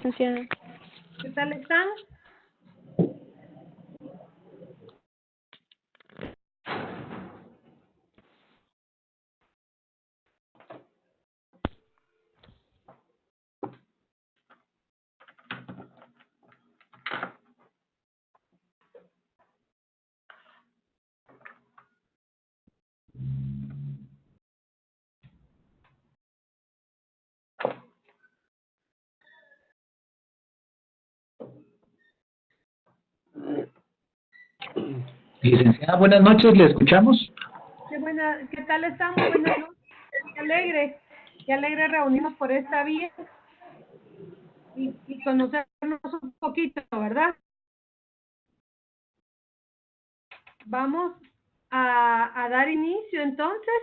licenciada. ¿Qué tal están? Licenciada, buenas noches, ¿le escuchamos? ¿Qué tal están? Muy buenas noches. Qué alegre reunirnos por esta vía y conocernos un poquito, ¿verdad? Vamos a dar inicio entonces.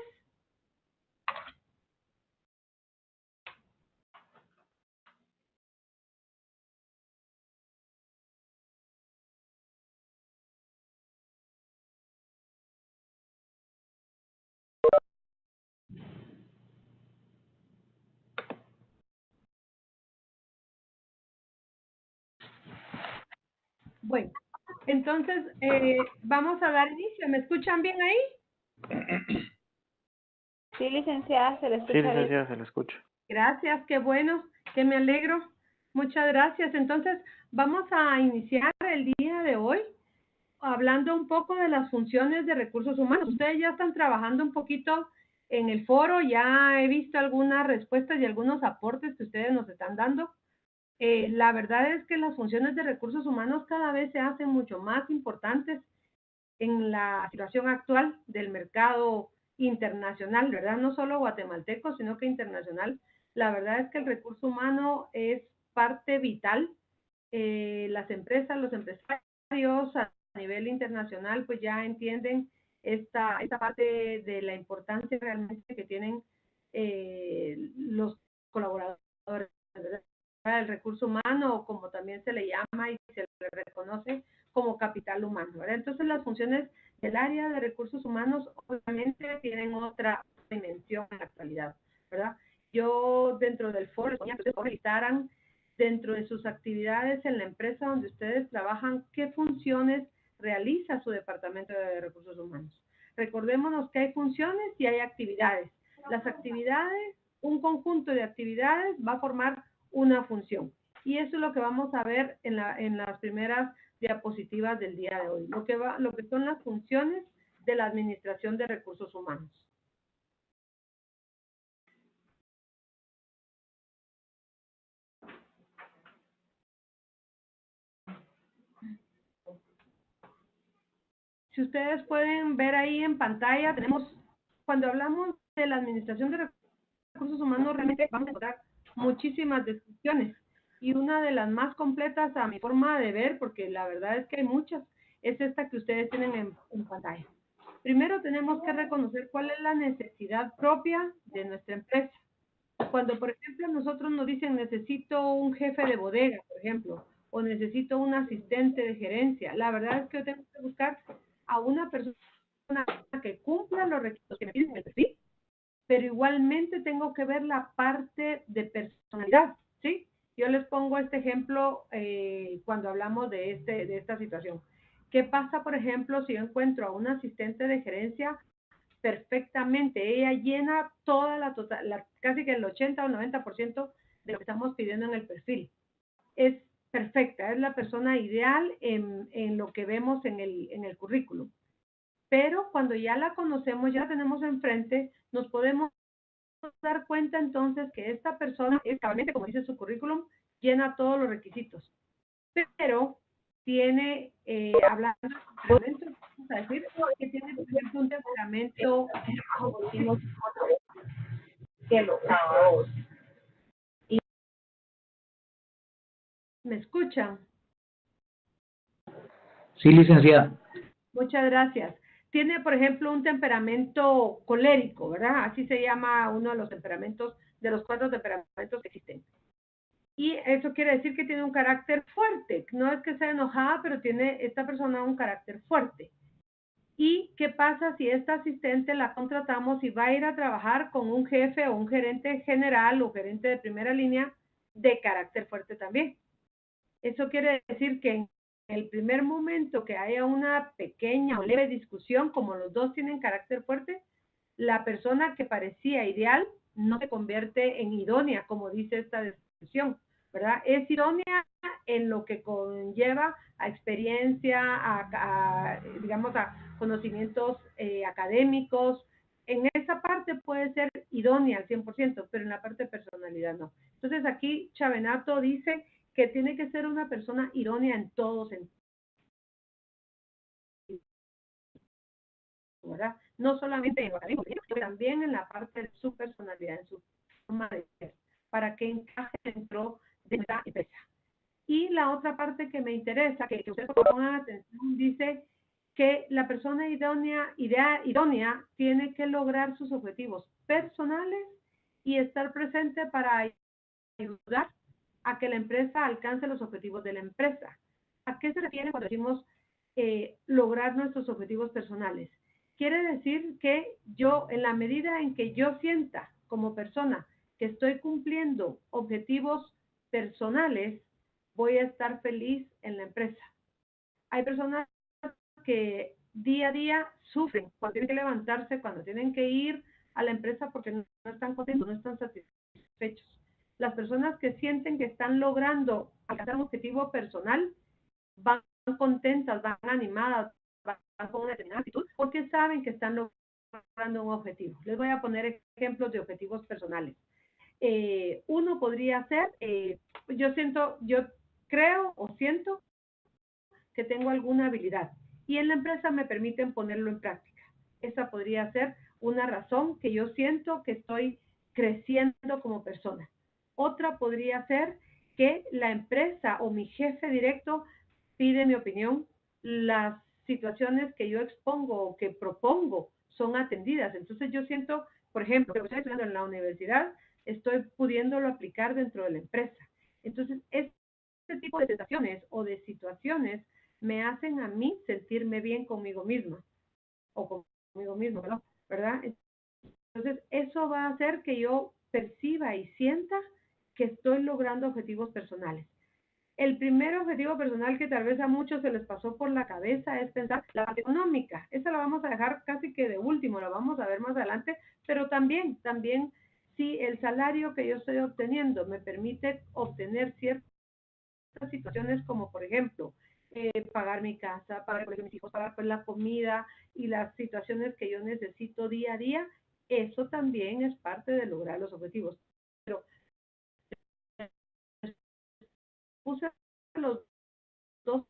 Bueno, entonces vamos a dar inicio. ¿Me escuchan bien ahí? Sí, licenciada, se le escucha. Sí, licenciada, se le escucha. Gracias, qué bueno, que me alegro. Muchas gracias. Entonces, vamos a iniciar el día de hoy hablando un poco de las funciones de recursos humanos. Ustedes ya están trabajando un poquito en el foro, ya he visto algunas respuestas y algunos aportes que ustedes nos están dando. La verdad es que las funciones de recursos humanos cada vez se hacen mucho más importantes en la situación actual del mercado internacional, ¿verdad? No solo guatemalteco, sino que internacional. La verdad es que el recurso humano es parte vital. Las empresas, los empresarios a nivel internacional, pues ya entienden esta parte de la importancia realmente que tienen los colaboradores, ¿verdad? El recurso humano, como también se le llama y se le reconoce como capital humano, ¿verdad? Entonces las funciones del área de recursos humanos obviamente tienen otra dimensión en la actualidad, ¿verdad? Yo dentro del foro les que ustedes revisaran dentro de sus actividades en la empresa donde ustedes trabajan, qué funciones realiza su departamento de recursos humanos. Recordémonos que hay funciones y hay actividades. Las actividades, un conjunto de actividades va a formar una función. Y eso es lo que vamos a ver en las primeras diapositivas del día de hoy, lo que son las funciones de la administración de recursos humanos. Si ustedes pueden ver ahí en pantalla, cuando hablamos de la administración de recursos humanos, realmente vamos a encontrar muchísimas descripciones. Y una de las más completas a mi forma de ver, porque la verdad es que hay muchas, es esta que ustedes tienen en pantalla. Primero tenemos que reconocer cuál es la necesidad propia de nuestra empresa. Cuando, por ejemplo, nosotros nos dicen necesito un jefe de bodega, por ejemplo, o necesito un asistente de gerencia, la verdad es que yo tengo que buscar a una persona que cumpla los requisitos que me piden en el perfil, pero igualmente tengo que ver la parte de personalidad, ¿sí? Yo les pongo este ejemplo cuando hablamos de esta situación. ¿Qué pasa, por ejemplo, si yo encuentro a un asistente de gerencia perfectamente? Ella llena casi que el 80 o 90% de lo que estamos pidiendo en el perfil. Es perfecta, es la persona ideal en lo que vemos en el currículum. Pero cuando ya la conocemos, ya la tenemos enfrente, nos podemos dar cuenta entonces que esta persona es cabalmente, como dice su currículum, llena todos los requisitos. Pero tiene, hablando de vamos a decir, que tiene, por ejemplo, un temperamento ¿Me escuchan? Sí, licenciada. Muchas gracias. Tiene, por ejemplo, un temperamento colérico, ¿verdad? Así se llama uno de los temperamentos, de los 4 temperamentos que existen. Y eso quiere decir que tiene un carácter fuerte. No es que sea enojada, pero tiene esta persona un carácter fuerte. ¿Y qué pasa si esta asistente la contratamos y va a ir a trabajar con un jefe o un gerente general o gerente de primera línea de carácter fuerte también. Eso quiere decir que en el primer momento que haya una pequeña o leve discusión, como los dos tienen carácter fuerte, la persona que parecía ideal no se convierte en idónea, como dice esta descripción, ¿verdad? Es idónea en lo que conlleva a experiencia, digamos, a conocimientos académicos. En esa parte puede ser idónea al 100%, pero en la parte de personalidad no. Entonces aquí Chavenato dice que tiene que ser una persona idónea en todo sentido, ¿verdad? No solamente en lo académico, sino también en la parte de su personalidad, en su forma de ser, para que encaje dentro de la empresa. Y la otra parte que me interesa, que ustedes pongan atención, dice que la persona idónea tiene que lograr sus objetivos personales y estar presente para ayudar a que la empresa alcance los objetivos de la empresa. ¿A qué se refiere cuando decimos lograr nuestros objetivos personales? Quiere decir que yo, en la medida en que yo sienta como persona que estoy cumpliendo objetivos personales, voy a estar feliz en la empresa. Hay personas que día a día sufren cuando tienen que levantarse, cuando tienen que ir a la empresa porque no están contentos, no están satisfechos. Las personas que sienten que están logrando alcanzar un objetivo personal van contentas, van animadas, van con una determinada actitud porque saben que están logrando un objetivo. Les voy a poner ejemplos de objetivos personales. Uno podría ser, yo creo o siento que tengo alguna habilidad y en la empresa me permiten ponerlo en práctica. Esa podría ser una razón que yo siento que estoy creciendo como persona. Otra podría ser que la empresa o mi jefe directo pide mi opinión, las situaciones que yo expongo o que propongo son atendidas. Entonces yo siento, por ejemplo, que estoy estudiando en la universidad, estoy pudiéndolo aplicar dentro de la empresa. Entonces, este tipo de sensaciones o de situaciones me hacen a mí sentirme bien conmigo misma o conmigo mismo, ¿verdad? Entonces, eso va a hacer que yo perciba y sienta que estoy logrando objetivos personales. El primer objetivo personal que tal vez a muchos se les pasó por la cabeza es pensar la parte económica. Esa la vamos a dejar casi que de último, la vamos a ver más adelante, pero también si el salario que yo estoy obteniendo me permite obtener ciertas situaciones como, por ejemplo, pagar mi casa, pagar el colegio de mis hijos, pagar pues, la comida y las situaciones que yo necesito día a día, eso también es parte de lograr los objetivos. Pero puse los dos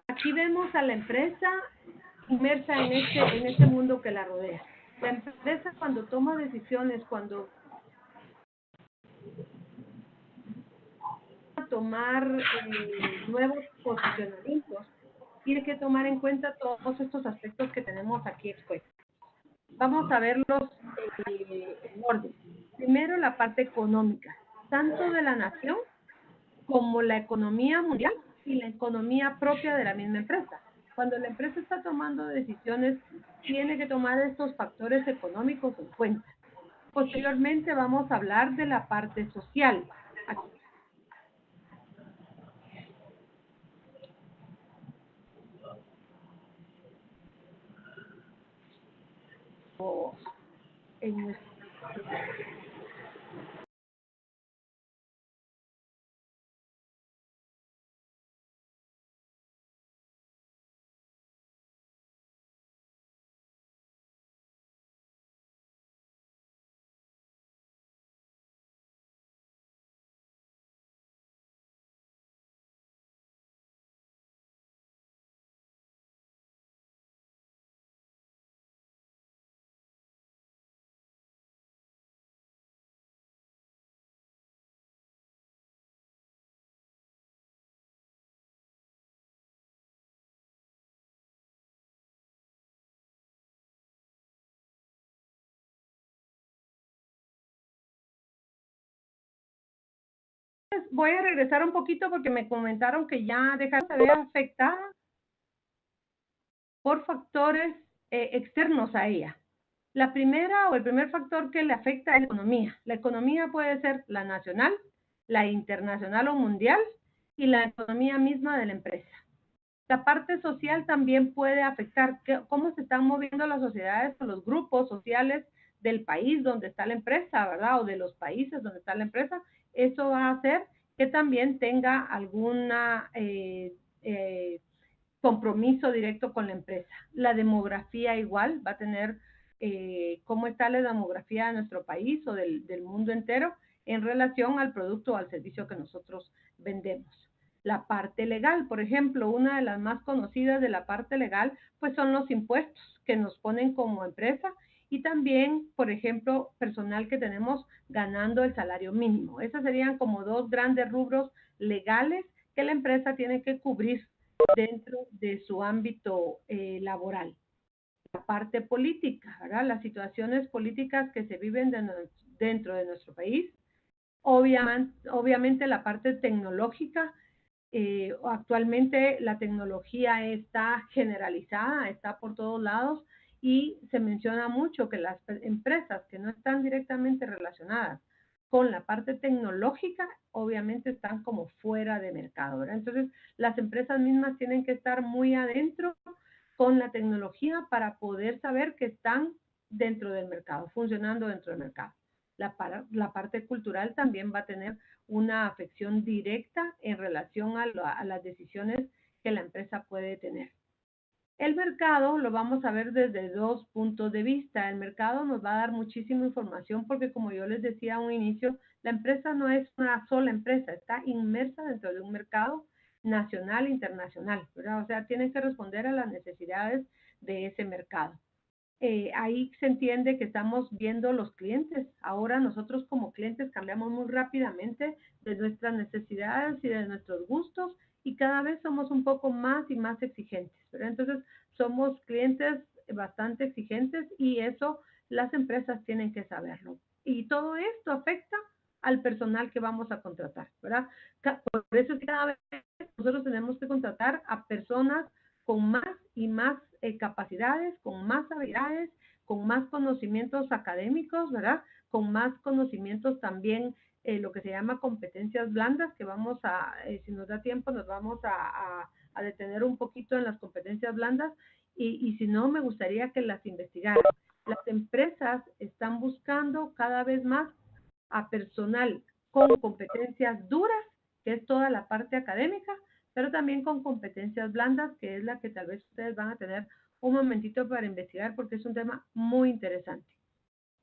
aquí vemos a la empresa inmersa en este mundo que la rodea. La empresa cuando toma decisiones, cuando tomar nuevos posicionamientos, tiene que tomar en cuenta todos estos aspectos que tenemos aquí expuestos. Vamos a verlos en orden. Primero, la parte económica, tanto de la nación como la economía mundial y la economía propia de la misma empresa. Cuando la empresa está tomando decisiones, tiene que tomar estos factores económicos en cuenta. Posteriormente vamos a hablar de la parte social. Aquí. En nuestro voy a regresar un poquito porque me comentaron que ya dejaron de ver afectada por factores externos a ella. La primera o el primer factor que le afecta es la economía. La economía puede ser la nacional, la internacional o mundial y la economía misma de la empresa. La parte social también puede afectar cómo se están moviendo las sociedades o los grupos sociales del país donde está la empresa, ¿verdad? O de los países donde está la empresa. Eso va a hacer que también tenga alguna compromiso directo con la empresa. La demografía igual va a tener cómo está la demografía de nuestro país o del mundo entero en relación al producto o al servicio que nosotros vendemos. La parte legal, por ejemplo, una de las más conocidas de la parte legal, pues son los impuestos que nos ponen como empresa y también, por ejemplo, personal que tenemos ganando el salario mínimo. Esos serían como dos grandes rubros legales que la empresa tiene que cubrir dentro de su ámbito laboral. La parte política, ¿verdad? Las situaciones políticas que se viven dentro de nuestro país. Obviamente la parte tecnológica. Actualmente la tecnología está generalizada, está por todos lados y se menciona mucho que las empresas que no están directamente relacionadas con la parte tecnológica, obviamente están como fuera de mercado, ¿verdad? Entonces, las empresas mismas tienen que estar muy adentro con la tecnología para poder saber que están dentro del mercado, funcionando dentro del mercado. La parte cultural también va a tener una afección directa en relación a las decisiones que la empresa puede tener. El mercado lo vamos a ver desde dos puntos de vista. El mercado nos va a dar muchísima información porque, como yo les decía a un inicio, la empresa no es una sola empresa, está inmersa dentro de un mercado nacional e internacional, ¿verdad? O sea, tiene que responder a las necesidades de ese mercado. Ahí se entiende que estamos viendo los clientes. Ahora nosotros como clientes cambiamos muy rápidamente de nuestras necesidades y de nuestros gustos y cada vez somos un poco más y más exigentes, ¿verdad? Entonces somos clientes bastante exigentes y eso las empresas tienen que saberlo. Y todo esto afecta al personal que vamos a contratar, ¿verdad? Por eso es que cada vez nosotros tenemos que contratar a personas con más y más capacidades, con más habilidades, con más conocimientos académicos, ¿verdad? Con más conocimientos también, lo que se llama competencias blandas, que vamos a, si nos da tiempo, nos vamos a detener un poquito en las competencias blandas y si no, me gustaría que las investigaran. Las empresas están buscando cada vez más a personal con competencias duras, que es toda la parte académica, pero también con competencias blandas, que es la que tal vez ustedes van a tener un momentito para investigar porque es un tema muy interesante.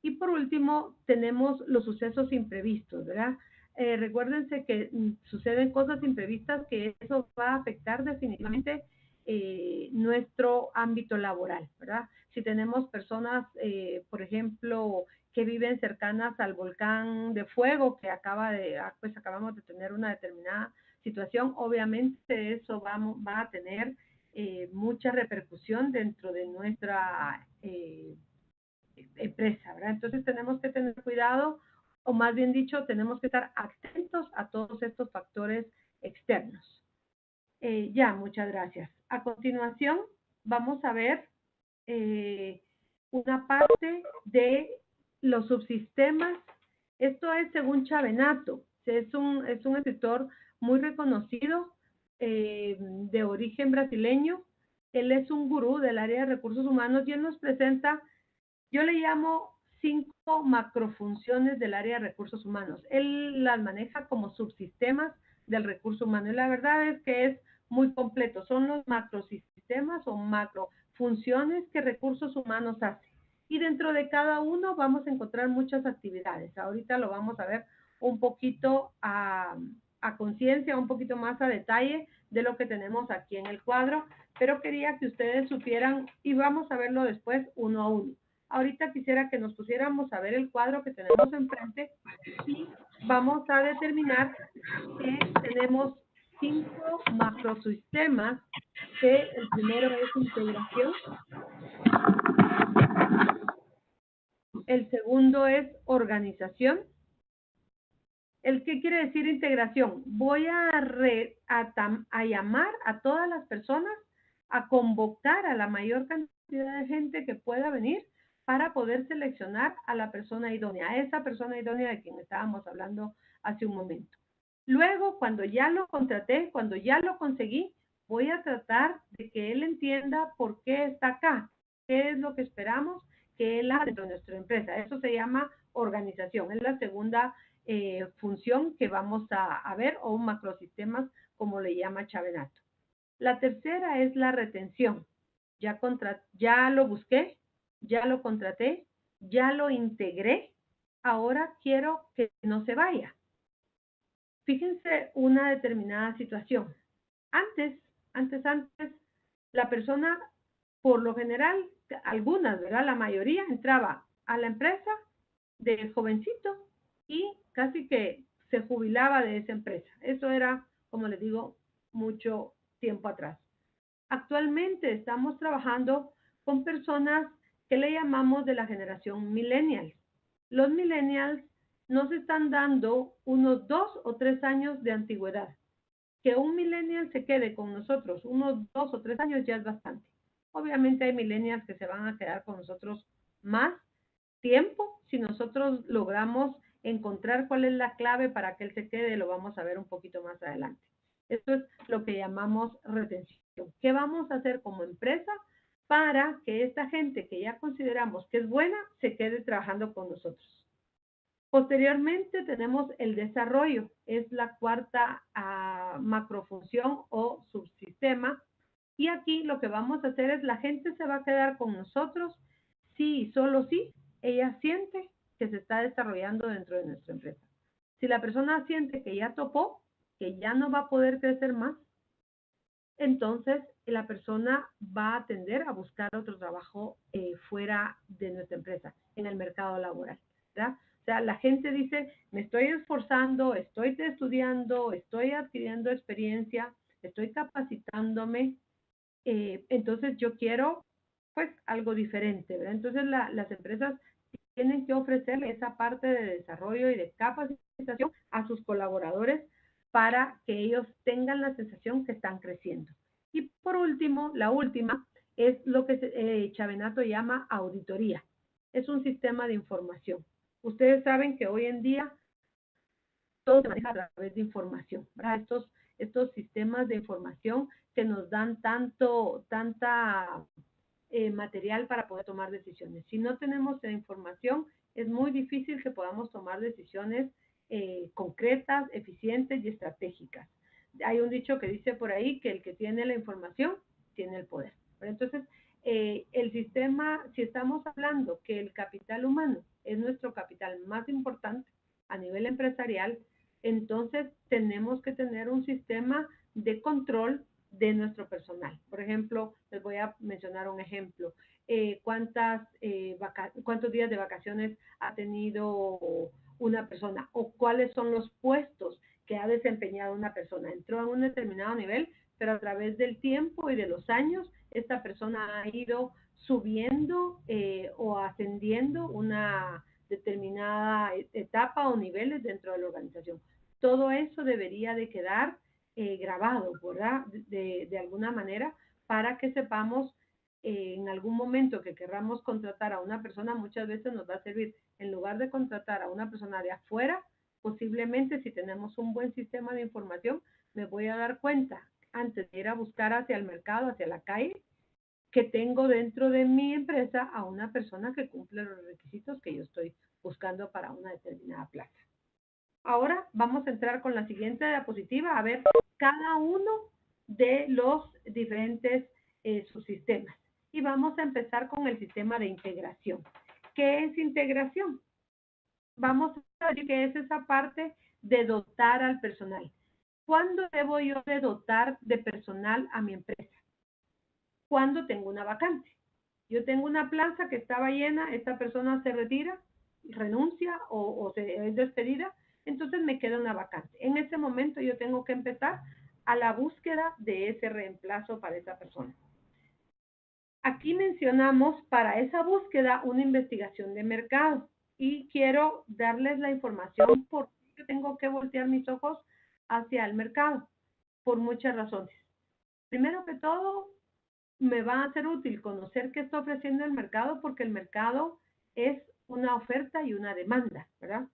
Y por último, tenemos los sucesos imprevistos, ¿verdad? Recuérdense que suceden cosas imprevistas que eso va a afectar definitivamente nuestro ámbito laboral, ¿verdad? Si tenemos personas, por ejemplo, que viven cercanas al volcán de fuego que acabamos de tener una determinada situación, obviamente eso va a tener mucha repercusión dentro de nuestra empresa, ¿verdad? Entonces tenemos que tener cuidado, o más bien dicho, tenemos que estar atentos a todos estos factores externos. Muchas gracias. A continuación, vamos a ver una parte de los subsistemas. Esto es según Chavenato. Es un escritor muy reconocido de origen brasileño. Él es un gurú del área de recursos humanos y él nos presenta, yo le llamo 5 macrofunciones del área de recursos humanos. Él las maneja como subsistemas del recurso humano y la verdad es que es muy completo. Son los macrosistemas o macrofunciones que recursos humanos hace. Y dentro de cada uno vamos a encontrar muchas actividades. Ahorita lo vamos a ver un poquito a conciencia, un poquito más a detalle de lo que tenemos aquí en el cuadro, pero quería que ustedes supieran y vamos a verlo después uno a uno. Ahorita quisiera que nos pusiéramos a ver el cuadro que tenemos enfrente y vamos a determinar que tenemos 5 macrosistemas, que el primero es integración, el segundo es organización. ¿Qué quiere decir integración? Voy a llamar a todas las personas a convocar a la mayor cantidad de gente que pueda venir para poder seleccionar a la persona idónea, a esa persona idónea de quien estábamos hablando hace un momento. Luego, cuando ya lo contraté, cuando ya lo conseguí, voy a tratar de que él entienda por qué está acá, qué es lo que esperamos que él haga dentro de nuestra empresa. Eso se llama organización, es la segunda función que vamos a ver, o un macrosistemas, como le llama Chavenato. La tercera es la retención. Ya lo busqué, ya lo contraté, ya lo integré, ahora quiero que no se vaya. Fíjense una determinada situación. Antes, la persona, por lo general, algunas, ¿verdad? La mayoría entraba a la empresa de jovencito y casi que se jubilaba de esa empresa. Eso era, como les digo, mucho tiempo atrás. Actualmente estamos trabajando con personas que le llamamos de la generación millennials. Los millennials nos están dando unos 2 o 3 años de antigüedad. Que un millennial se quede con nosotros unos 2 o 3 años ya es bastante. Obviamente hay millennials que se van a quedar con nosotros más tiempo. Si nosotros logramos encontrar cuál es la clave para que él se quede, lo vamos a ver un poquito más adelante. Esto es lo que llamamos retención. ¿Qué vamos a hacer como empresa para que esta gente que ya consideramos que es buena se quede trabajando con nosotros? Posteriormente tenemos el desarrollo, es la cuarta macrofunción o subsistema. Y aquí lo que vamos a hacer es la gente se va a quedar con nosotros si solo si ella siente que se está desarrollando dentro de nuestra empresa. Si la persona siente que ya topó, que ya no va a poder crecer más, entonces la persona va a tender a buscar otro trabajo fuera de nuestra empresa, en el mercado laboral, ¿verdad? O sea, la gente dice, me estoy esforzando, estoy estudiando, estoy adquiriendo experiencia, estoy capacitándome, entonces yo quiero pues algo diferente, ¿verdad? Entonces las empresas tienen que ofrecerle esa parte de desarrollo y de capacitación a sus colaboradores para que ellos tengan la sensación que están creciendo. Y por último, la última es lo que Chavenato llama auditoría. Es un sistema de información. Ustedes saben que hoy en día todo se maneja a través de información, ¿verdad? Estos sistemas de información que nos dan tanta material para poder tomar decisiones. Si no tenemos la información, es muy difícil que podamos tomar decisiones concretas, eficientes y estratégicas. Hay un dicho que dice por ahí que el que tiene la información tiene el poder. Pero entonces, el sistema, si estamos hablando que el capital humano es nuestro capital más importante a nivel empresarial, entonces tenemos que tener un sistema de control de nuestro personal. Por ejemplo, les voy a mencionar un ejemplo. ¿Cuántos días de vacaciones ha tenido una persona? ¿O cuáles son los puestos que ha desempeñado una persona? Entró a un determinado nivel, pero a través del tiempo y de los años, esta persona ha ido subiendo o ascendiendo una determinada etapa o niveles dentro de la organización. Todo eso debería de quedar grabado, ¿verdad? De alguna manera, para que sepamos en algún momento que querramos contratar a una persona, muchas veces nos va a servir, en lugar de contratar a una persona de afuera, posiblemente si tenemos un buen sistema de información, me voy a dar cuenta, antes de ir a buscar hacia el mercado, hacia la calle, que tengo dentro de mi empresa a una persona que cumple los requisitos que yo estoy buscando para una determinada plaza. Ahora vamos a entrar con la siguiente diapositiva a ver cada uno de los diferentes subsistemas. Y vamos a empezar con el sistema de integración. ¿Qué es integración? Vamos a decir que es esa parte de dotar al personal. ¿Cuándo debo yo de dotar de personal a mi empresa? Cuando tengo una vacante. Yo tengo una plaza que estaba llena, esta persona se retira, renuncia o es despedida, entonces me queda una vacante. En ese momento yo tengo que empezar a la búsqueda de ese reemplazo para esa persona. Aquí mencionamos para esa búsqueda una investigación de mercado y quiero darles la información por qué tengo que voltear mis ojos hacia el mercado, por muchas razones. Primero que todo, me va a ser útil conocer qué está ofreciendo el mercado, porque el mercado es una oferta y una demanda, ¿verdad?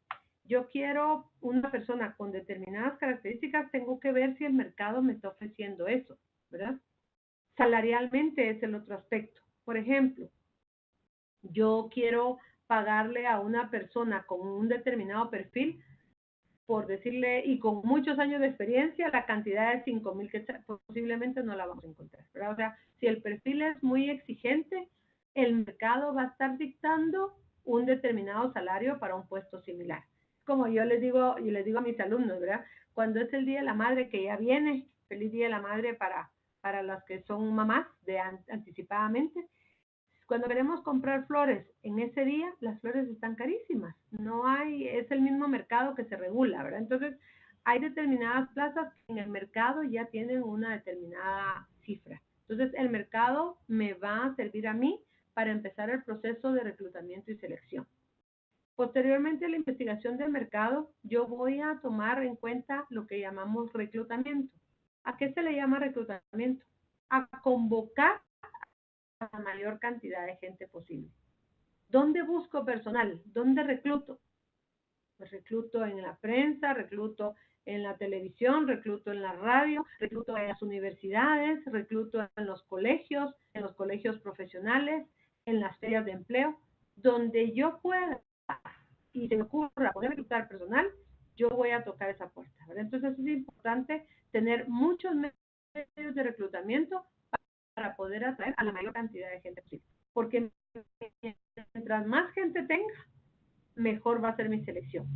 Yo quiero una persona con determinadas características, tengo que ver si el mercado me está ofreciendo eso, ¿verdad? Salarialmente es el otro aspecto. Por ejemplo, yo quiero pagarle a una persona con un determinado perfil, por decirle, y con muchos años de experiencia, la cantidad de 5,000 que posiblemente no la vamos a encontrar, ¿verdad? O sea, si el perfil es muy exigente, el mercado va a estar dictando un determinado salario para un puesto similar. Como yo les digo a mis alumnos, ¿verdad? Cuando es el Día de la Madre que ya viene, feliz Día de la Madre para las que son mamás anticipadamente. Cuando queremos comprar flores en ese día, las flores están carísimas. No hay, es el mismo mercado que se regula, ¿verdad? Entonces, hay determinadas plazas que en el mercado ya tienen una determinada cifra. Entonces, el mercado me va a servir a mí para empezar el proceso de reclutamiento y selección. Posteriormente a la investigación del mercado, yo voy a tomar en cuenta lo que llamamos reclutamiento. ¿A qué se le llama reclutamiento? A convocar a la mayor cantidad de gente posible. ¿Dónde busco personal? ¿Dónde recluto? Pues recluto en la prensa, recluto en la televisión, recluto en la radio, recluto en las universidades, recluto en los colegios profesionales, en las ferias de empleo, donde yo pueda y se me ocurra poder reclutar personal, yo voy a tocar esa puerta, ¿verdad? Entonces es importante tener muchos medios de reclutamiento para poder atraer a la mayor cantidad de gente posible. Porque mientras más gente tenga, mejor va a ser mi selección.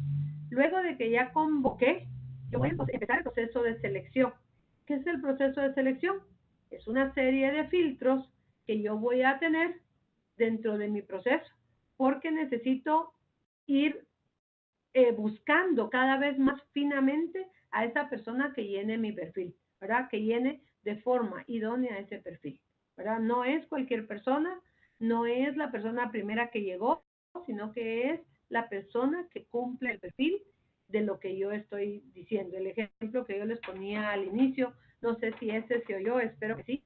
Luego de que ya convoqué, yo voy a empezar el proceso de selección. ¿Qué es el proceso de selección? Es una serie de filtros que yo voy a tener dentro de mi proceso, porque necesito ir buscando cada vez más finamente a esa persona que llene mi perfil, ¿verdad? Que llene de forma idónea ese perfil, ¿verdad? No es cualquier persona, no es la persona primera que llegó, sino que es la persona que cumple el perfil de lo que yo estoy diciendo. El ejemplo que yo les ponía al inicio, no sé si ese se oyó, espero que sí,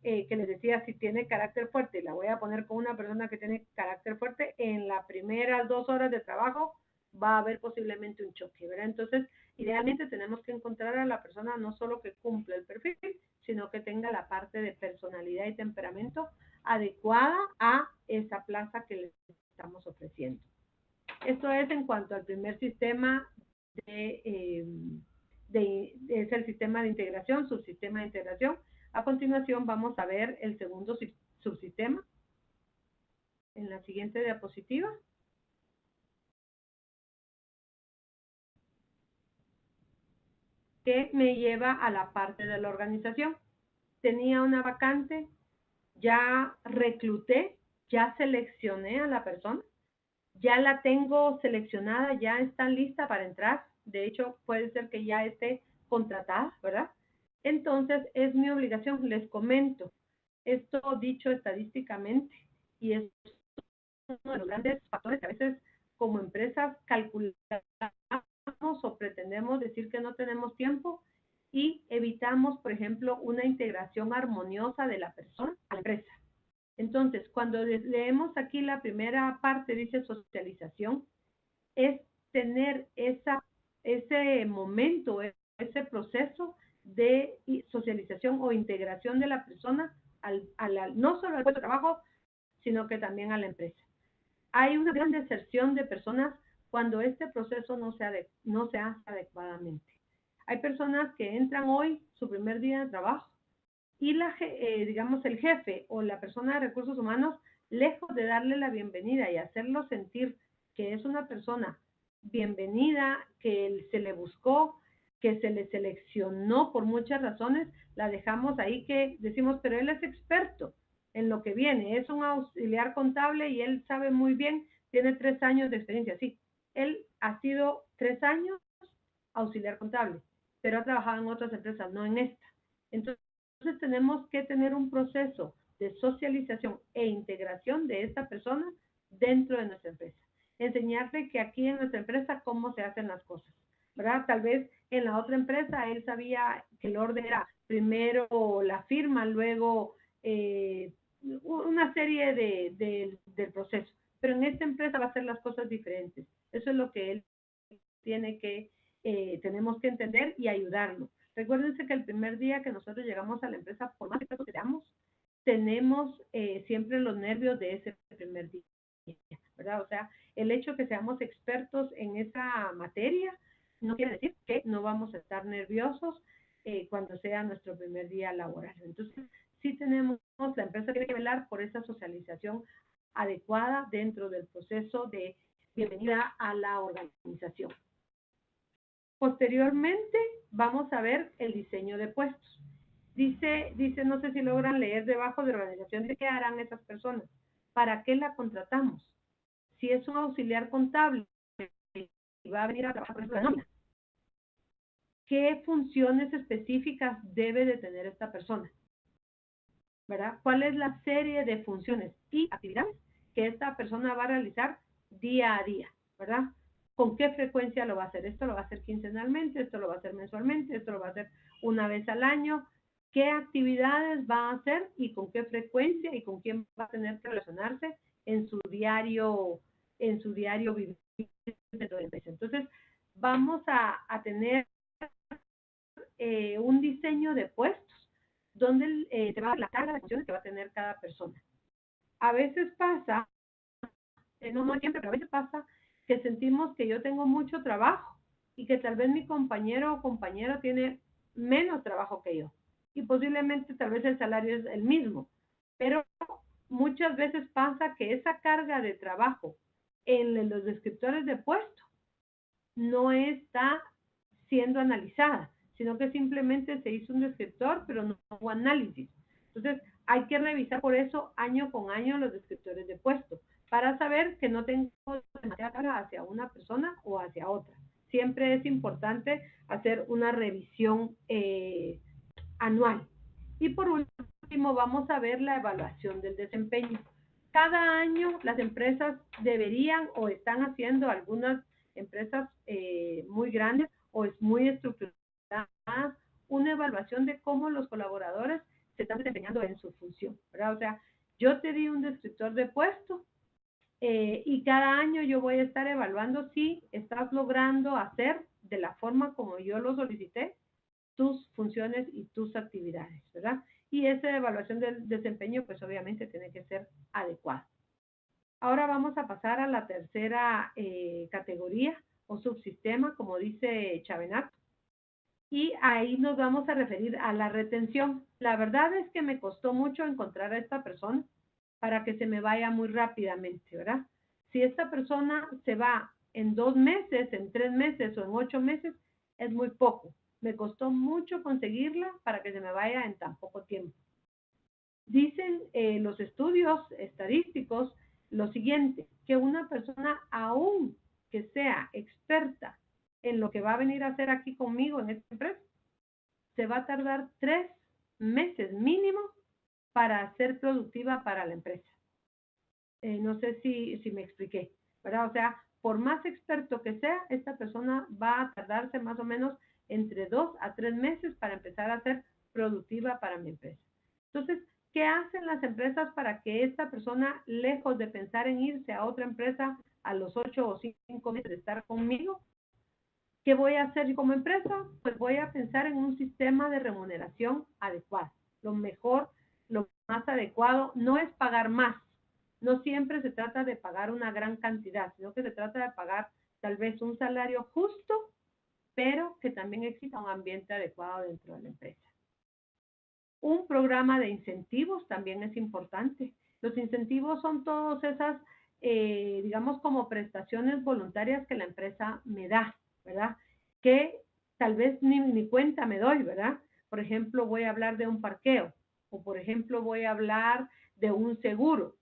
que les decía, si tiene carácter fuerte, la voy a poner con una persona que tiene carácter fuerte, en las primeras 2 horas de trabajo va a haber posiblemente un choque, ¿verdad? Entonces, idealmente tenemos que encontrar a la persona no solo que cumple el perfil, sino que tenga la parte de personalidad y temperamento adecuada a esa plaza que le estamos ofreciendo. Esto es en cuanto al primer sistema es el sistema de integración, subsistema de integración. A continuación vamos a ver el segundo subsistema en la siguiente diapositiva. Que me lleva a la parte de la organización. Tenía una vacante, ya recluté, ya seleccioné a la persona, ya la tengo seleccionada, ya está lista para entrar. De hecho, puede ser que ya esté contratada, ¿verdad? Entonces, es mi obligación, les comento, esto dicho estadísticamente, y es uno de los grandes factores que a veces como empresas calculamos o pretendemos decir que no tenemos tiempo y evitamos, por ejemplo, una integración armoniosa de la persona a la empresa. Entonces, cuando leemos aquí la primera parte, dice socialización, es tener ese momento, ese proceso de socialización o integración de la persona no solo al puesto de trabajo, sino que también a la empresa. Hay una gran deserción de personas cuando este proceso no se hace adecuadamente. Hay personas que entran hoy, su primer día de trabajo, y digamos el jefe o la persona de recursos humanos, lejos de darle la bienvenida y hacerlo sentir que es una persona bienvenida, que se le buscó, que se le seleccionó por muchas razones, la dejamos ahí que decimos, pero él es experto en lo que viene, es un auxiliar contable y él sabe muy bien, tiene 3 años de experiencia, sí, él ha sido 3 años auxiliar contable, pero ha trabajado en otras empresas, no en esta. Entonces tenemos que tener un proceso de socialización e integración de esta persona dentro de nuestra empresa. Enseñarle que aquí en nuestra empresa cómo se hacen las cosas, ¿verdad? Tal vez en la otra empresa él sabía que el orden era primero la firma, luego una serie del proceso. Pero en esta empresa va a hacer las cosas diferentes. Eso es lo que él tenemos que entender y ayudarlo. Recuérdense que el primer día que nosotros llegamos a la empresa, por más que seamos, tenemos siempre los nervios de ese primer día, ¿verdad? O sea, el hecho que seamos expertos en esa materia no quiere decir que no vamos a estar nerviosos cuando sea nuestro primer día laboral. Entonces, sí tenemos, la empresa tiene que velar por esa socialización adecuada dentro del proceso de bienvenida a la organización. Posteriormente, vamos a ver el diseño de puestos. Dice, no sé si logran leer debajo de organización de qué harán esas personas. ¿Para qué la contratamos? Si es un auxiliar contable y va a venir a trabajar con la nómina, ¿qué funciones específicas debe de tener esta persona? ¿Verdad? ¿Cuál es la serie de funciones y actividades que esta persona va a realizar día a día? ¿Verdad? ¿Con qué frecuencia lo va a hacer? Esto lo va a hacer quincenalmente, esto lo va a hacer mensualmente, esto lo va a hacer una vez al año. ¿Qué actividades va a hacer y con qué frecuencia y con quién va a tener que relacionarse en su diario vivir dentro de la empresa? Entonces, vamos a tener un diseño de puestos donde se va a ver la carga de funciones que va a tener cada persona. A veces pasa, no siempre, pero a veces pasa que sentimos que yo tengo mucho trabajo y que tal vez mi compañero o compañera tiene menos trabajo que yo. Y posiblemente tal vez el salario es el mismo. Pero muchas veces pasa que esa carga de trabajo en los descriptores de puesto no está siendo analizada, sino que simplemente se hizo un descriptor, pero no hubo análisis. Entonces, hay que revisar por eso año con año los descriptores de puesto, para saber que no tengo demasiada carga hacia una persona o hacia otra. Siempre es importante hacer una revisión anual. Y por último, vamos a ver la evaluación del desempeño. Cada año las empresas deberían o están haciendo, algunas empresas muy grandes o es muy estructuradas, una evaluación de cómo los colaboradores se están desempeñando en su función, ¿verdad? O sea, yo te di un descriptor de puesto y cada año yo voy a estar evaluando si estás logrando hacer de la forma como yo lo solicité tus funciones y tus actividades, ¿verdad? Y esa evaluación del desempeño, pues obviamente tiene que ser adecuada. Ahora vamos a pasar a la tercera categoría o subsistema, como dice Chavenato. Y ahí nos vamos a referir a la retención. La verdad es que me costó mucho encontrar a esta persona para que se me vaya muy rápidamente, ¿verdad? Si esta persona se va en 2 meses, en 3 meses o en 8 meses, es muy poco. Me costó mucho conseguirla para que se me vaya en tan poco tiempo. Dicen los estudios estadísticos lo siguiente, que una persona aún que sea experta en lo que va a venir a hacer aquí conmigo en esta empresa, se va a tardar 3 meses mínimo para ser productiva para la empresa. No sé si me expliqué, ¿verdad? O sea, por más experto que sea, esta persona va a tardarse más o menos entre 2 a 3 meses para empezar a ser productiva para mi empresa. Entonces, ¿qué hacen las empresas para que esta persona, lejos de pensar en irse a otra empresa a los 8 o 5 meses de estar conmigo? ¿Qué voy a hacer como empresa? Pues voy a pensar en un sistema de remuneración adecuado. Lo mejor, lo más adecuado, no es pagar más. No siempre se trata de pagar una gran cantidad, sino que se trata de pagar tal vez un salario justo, pero que también exista un ambiente adecuado dentro de la empresa. Un programa de incentivos también es importante. Los incentivos son todas esas, digamos, como prestaciones voluntarias que la empresa me da, ¿verdad? Que tal vez ni cuenta me doy, ¿verdad? Por ejemplo, voy a hablar de un parqueo o, por ejemplo, voy a hablar de un seguro,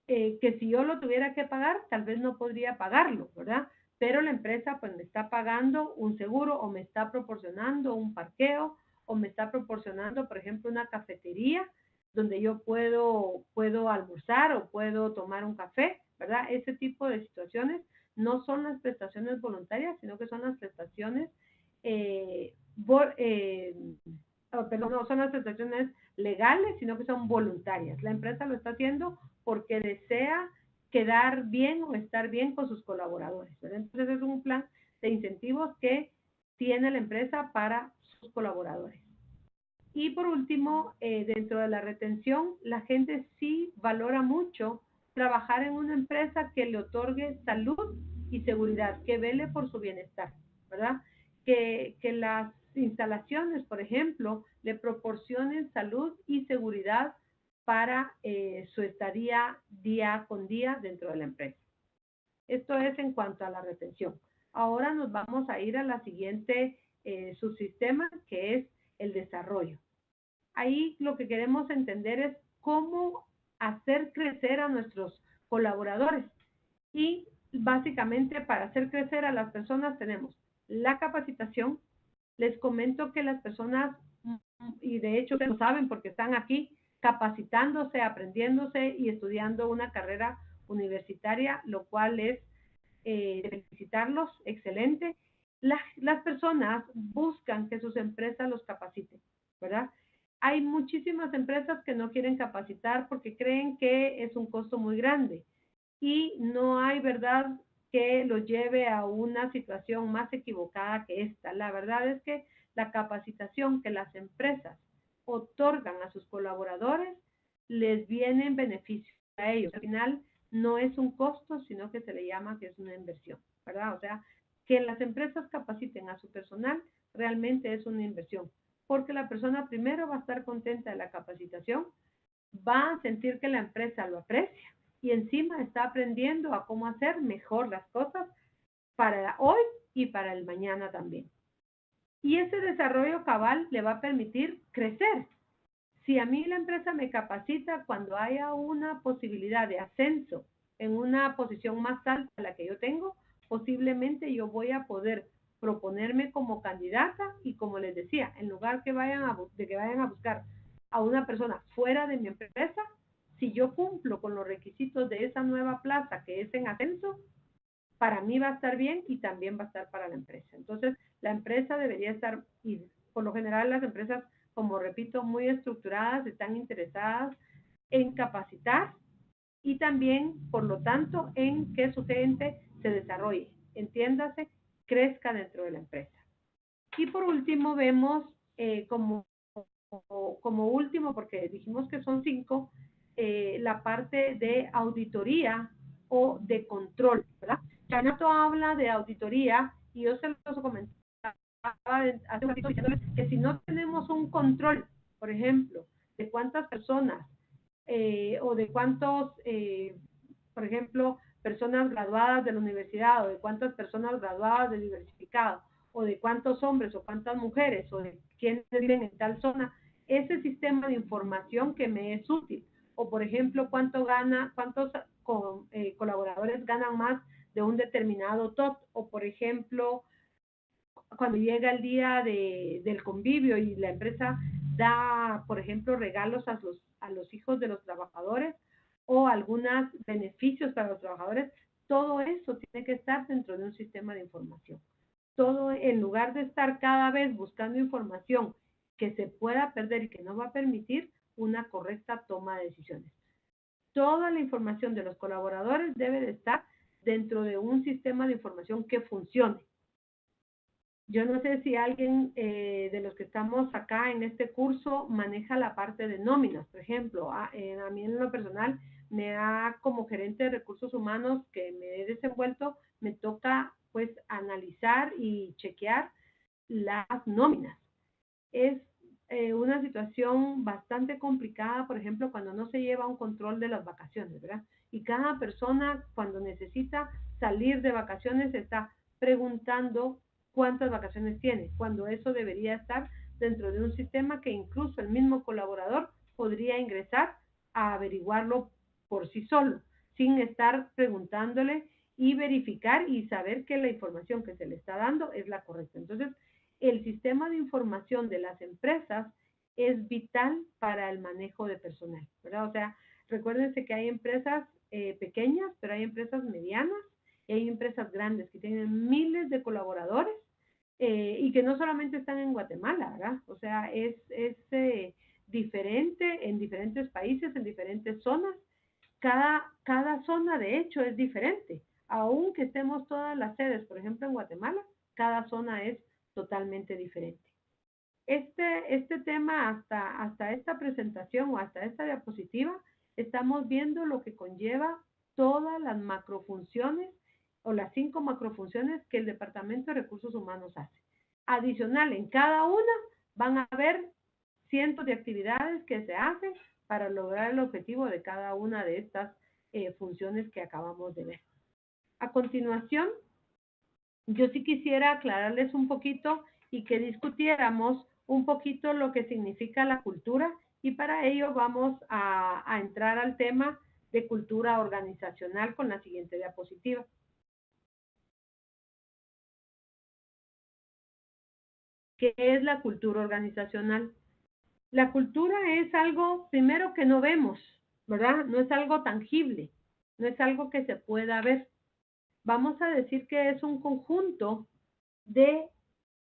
que si yo lo tuviera que pagar, tal vez no podría pagarlo, ¿verdad? Pero la empresa pues me está pagando un seguro o me está proporcionando un parqueo o me está proporcionando, por ejemplo, una cafetería donde yo puedo almorzar o puedo tomar un café, ¿verdad? Ese tipo de situaciones no son las prestaciones voluntarias, sino que son las prestaciones perdón, no son asociaciones legales, sino que son voluntarias. La empresa lo está haciendo porque desea quedar bien o estar bien con sus colaboradores, ¿verdad? Entonces es un plan de incentivos que tiene la empresa para sus colaboradores. Y por último, dentro de la retención, la gente sí valora mucho trabajar en una empresa que le otorgue salud y seguridad, que vele por su bienestar, ¿verdad? Que las instalaciones, por ejemplo, le proporcionen salud y seguridad para su estadía día con día dentro de la empresa. Esto es en cuanto a la retención. Ahora nos vamos a ir a la siguiente subsistema, que es el desarrollo. Ahí lo que queremos entender es cómo hacer crecer a nuestros colaboradores. Y básicamente para hacer crecer a las personas tenemos la capacitación. Les comento que las personas, y de hecho ustedes lo saben porque están aquí, capacitándose, aprendiéndose y estudiando una carrera universitaria, lo cual es de felicitarlos, excelente. Las personas buscan que sus empresas los capaciten, ¿verdad? Hay muchísimas empresas que no quieren capacitar porque creen que es un costo muy grande y no hay verdad que lo lleve a una situación más equivocada que esta. La verdad es que la capacitación que las empresas otorgan a sus colaboradores les viene en beneficio a ellos. Al final no es un costo, sino que se le llama que es una inversión, ¿verdad? O sea, que las empresas capaciten a su personal realmente es una inversión, porque la persona primero va a estar contenta de la capacitación, va a sentir que la empresa lo aprecia y encima está aprendiendo a cómo hacer mejor las cosas para hoy y para el mañana también. Y ese desarrollo cabal le va a permitir crecer. Si a mí la empresa me capacita cuando haya una posibilidad de ascenso en una posición más alta a la que yo tengo, posiblemente yo voy a poder proponerme como candidata y como les decía, en lugar que vayan a buscar a una persona fuera de mi empresa, si yo cumplo con los requisitos de esa nueva plaza que es en ascenso, para mí va a estar bien y también va a estar para la empresa. Entonces, la empresa debería estar, y por lo general las empresas, como repito, muy estructuradas, están interesadas en capacitar y también, por lo tanto, en que su gente se desarrolle, entiéndase, crezca dentro de la empresa. Y por último, vemos como último, porque dijimos que son 5, la parte de auditoría o de control, ¿verdad? Renato habla de auditoría y yo se los comentaba hace un ratito diciéndoles que si no tenemos un control, por ejemplo, de cuántas personas o de cuántos, por ejemplo, personas graduadas de la universidad o de cuántas personas graduadas de diversificado o de cuántos hombres o cuántas mujeres o de quiénes viven en tal zona, ese sistema de información que me es útil. O, por ejemplo, cuántos colaboradores ganan más de un determinado TOT. O, por ejemplo, cuando llega el día del convivio y la empresa da, por ejemplo, regalos a los hijos de los trabajadores o algunos beneficios para los trabajadores, todo eso tiene que estar dentro de un sistema de información. Todo, en lugar de estar cada vez buscando información que se pueda perder y que no va a permitir una correcta toma de decisiones. Toda la información de los colaboradores debe de estar dentro de un sistema de información que funcione. Yo no sé si alguien de los que estamos acá en este curso maneja la parte de nóminas, por ejemplo. A mí en lo personal, como gerente de recursos humanos que me he desenvuelto, me toca pues analizar y chequear las nóminas. Es una situación bastante complicada, por ejemplo, cuando no se lleva un control de las vacaciones, ¿verdad? Y cada persona cuando necesita salir de vacaciones está preguntando cuántas vacaciones tiene, cuando eso debería estar dentro de un sistema que incluso el mismo colaborador podría ingresar a averiguarlo por sí solo, sin estar preguntándole y verificar y saber que la información que se le está dando es la correcta. Entonces, el sistema de información de las empresas es vital para el manejo de personal, ¿verdad? O sea, recuérdense que hay empresas pequeñas, pero hay empresas medianas y hay empresas grandes que tienen miles de colaboradores y que no solamente están en Guatemala, ¿verdad? O sea, es diferente en diferentes países, en diferentes zonas. Cada zona, de hecho, es diferente. Aunque estemos todas las sedes, por ejemplo, en Guatemala, cada zona es totalmente diferente. Este tema, hasta esta presentación o hasta esta diapositiva, estamos viendo lo que conlleva todas las macrofunciones o las 5 macrofunciones que el Departamento de Recursos Humanos hace. Adicional, en cada una van a haber cientos de actividades que se hacen para lograr el objetivo de cada una de estas funciones que acabamos de ver. A continuación, yo sí quisiera aclararles un poquito y que discutiéramos un poquito lo que significa la cultura, y para ello vamos a entrar al tema de cultura organizacional con la siguiente diapositiva. ¿Qué es la cultura organizacional? La cultura es algo, primero, que no vemos, ¿verdad? No es algo tangible, no es algo que se pueda ver. Vamos a decir que es un conjunto de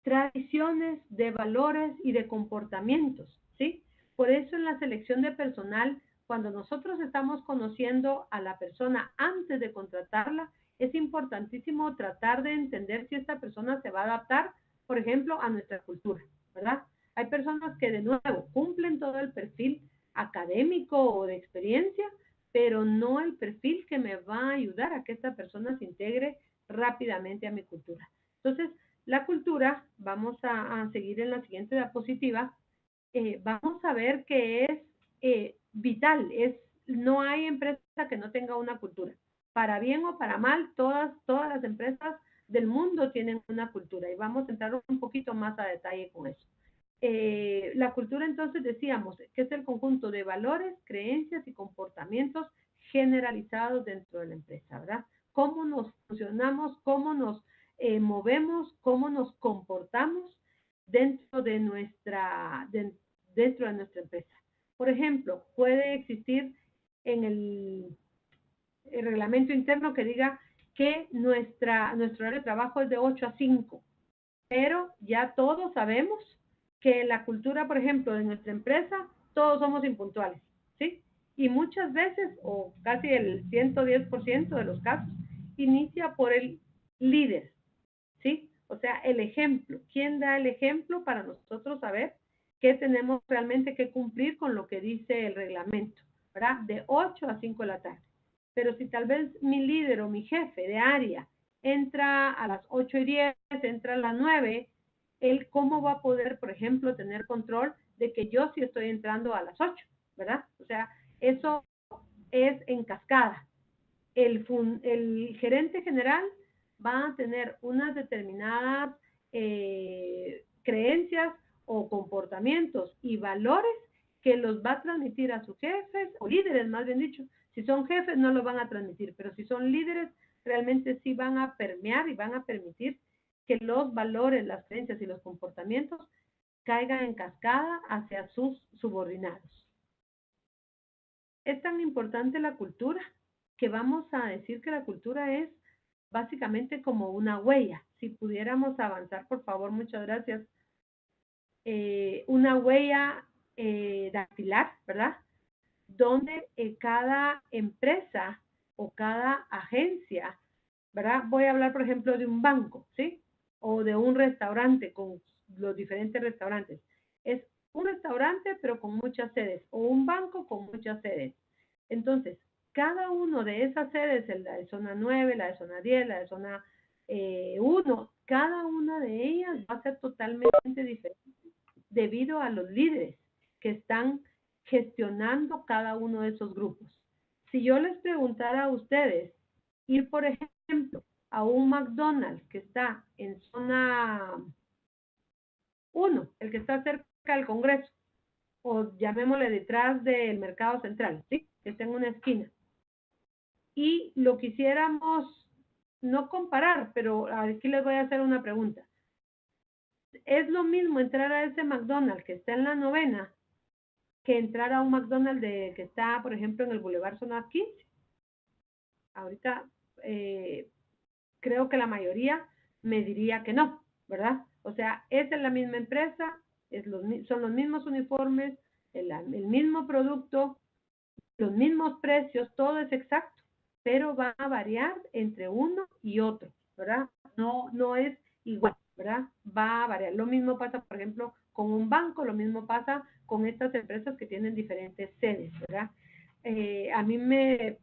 tradiciones, de valores y de comportamientos, ¿sí? Por eso en la selección de personal, cuando nosotros estamos conociendo a la persona antes de contratarla, es importantísimo tratar de entender si esta persona se va a adaptar, por ejemplo, a nuestra cultura, ¿verdad? Hay personas que, de nuevo, cumplen todo el perfil académico o de experiencia, pero no el perfil que me va a ayudar a que esta persona se integre rápidamente a mi cultura. Entonces, la cultura, vamos a seguir en la siguiente diapositiva, vamos a ver que es vital, no hay empresa que no tenga una cultura. Para bien o para mal, todas las empresas del mundo tienen una cultura, y vamos a entrar un poquito más a detalle con eso. La cultura, entonces, decíamos que es el conjunto de valores, creencias y comportamientos generalizados dentro de la empresa, ¿verdad? Cómo nos funcionamos, cómo nos movemos, cómo nos comportamos dentro de nuestra empresa. Por ejemplo, puede existir en el reglamento interno que diga que nuestro horario de trabajo es de 8 a 5, pero ya todos sabemos que la cultura, por ejemplo, de nuestra empresa, todos somos impuntuales, ¿sí? Y muchas veces, o casi el 110% de los casos, inicia por el líder, ¿sí? O sea, el ejemplo. ¿Quién da el ejemplo para nosotros saber que tenemos realmente que cumplir con lo que dice el reglamento, ¿verdad? De 8 a 5 de la tarde. Pero si tal vez mi líder o mi jefe de área entra a las 8:10, entra a las 9, él cómo va a poder, por ejemplo, tener control de que yo sí estoy entrando a las 8, ¿verdad? O sea, eso es en cascada. El gerente general va a tener unas determinadas creencias o comportamientos y valores que los va a transmitir a sus jefes, o líderes más bien dicho. Si son jefes no los van a transmitir, pero si son líderes realmente sí van a permear y van a permitir que los valores, las creencias y los comportamientos caigan en cascada hacia sus subordinados. Es tan importante la cultura que vamos a decir que la cultura es básicamente como una huella. Si pudiéramos avanzar, por favor, muchas gracias. Una huella dactilar, ¿verdad? Donde cada empresa o cada agencia, ¿verdad? Voy a hablar, por ejemplo, de un banco, ¿sí? O de un restaurante con los diferentes restaurantes. Es un restaurante, pero con muchas sedes, o un banco con muchas sedes. Entonces, cada uno de esas sedes, la de zona 9, la de zona 10, la de zona 1, cada una de ellas va a ser totalmente diferente debido a los líderes que están gestionando cada uno de esos grupos. Si yo les preguntara a ustedes, ir, por ejemplo, a un McDonald's que está en zona 1, el que está cerca del Congreso, o llamémosle detrás del Mercado Central, ¿sí? Que está en una esquina, y lo quisiéramos no comparar, pero aquí les voy a hacer una pregunta. ¿Es lo mismo entrar a ese McDonald's que está en la 9ª que entrar a un McDonald's que está, por ejemplo, en el Boulevard Zona 15? Ahorita creo que la mayoría me diría que no, ¿verdad? O sea, es en la misma empresa, son los mismos uniformes, el mismo producto, los mismos precios, todo es exacto, pero va a variar entre uno y otro, ¿verdad? No es igual, ¿verdad? Va a variar. Lo mismo pasa, por ejemplo, con un banco, lo mismo pasa con estas empresas que tienen diferentes sedes, ¿verdad?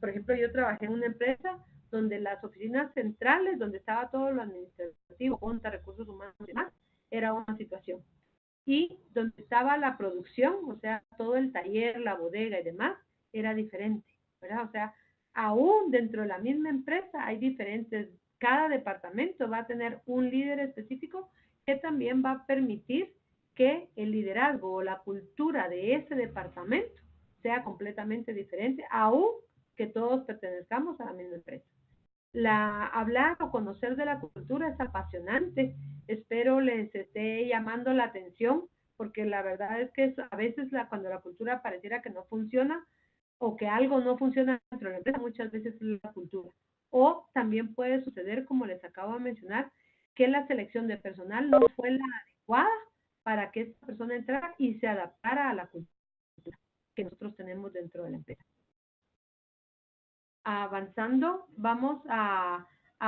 Por ejemplo, yo trabajé en una empresa donde las oficinas centrales, donde estaba todo lo administrativo, cuenta, recursos humanos y demás, era una situación. Y donde estaba la producción, o sea, todo el taller, la bodega y demás, era diferente, ¿verdad? O sea, aún dentro de la misma empresa hay diferentes, cada departamento va a tener un líder específico que también va a permitir que el liderazgo o la cultura de ese departamento sea completamente diferente, aún que todos pertenezcamos a la misma empresa. Hablar o conocer de la cultura es apasionante. Espero les esté llamando la atención, porque la verdad es que a veces cuando la cultura pareciera que no funciona o que algo no funciona dentro de la empresa, muchas veces es la cultura. O también puede suceder, como les acabo de mencionar, que la selección de personal no fue la adecuada para que esta persona entrara y se adaptara a la cultura que nosotros tenemos dentro de la empresa. Avanzando, vamos a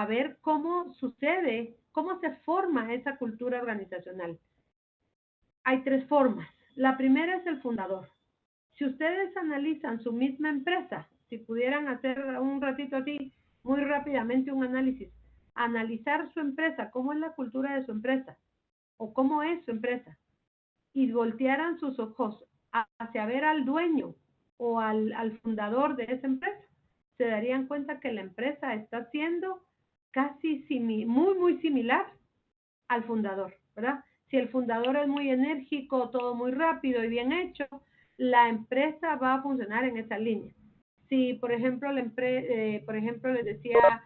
ver cómo sucede, cómo se forma esa cultura organizacional. Hay tres formas. La primera es el fundador. Si ustedes analizan su misma empresa, si pudieran hacer un ratito así, muy rápidamente un análisis, analizar su empresa, cómo es la cultura de su empresa o cómo es su empresa, y voltearan sus ojos hacia ver al dueño o al fundador de esa empresa, se darían cuenta que la empresa está siendo casi muy similar al fundador, ¿verdad? Si el fundador es muy enérgico, todo muy rápido y bien hecho, la empresa va a funcionar en esa línea. Si, por ejemplo, les decía,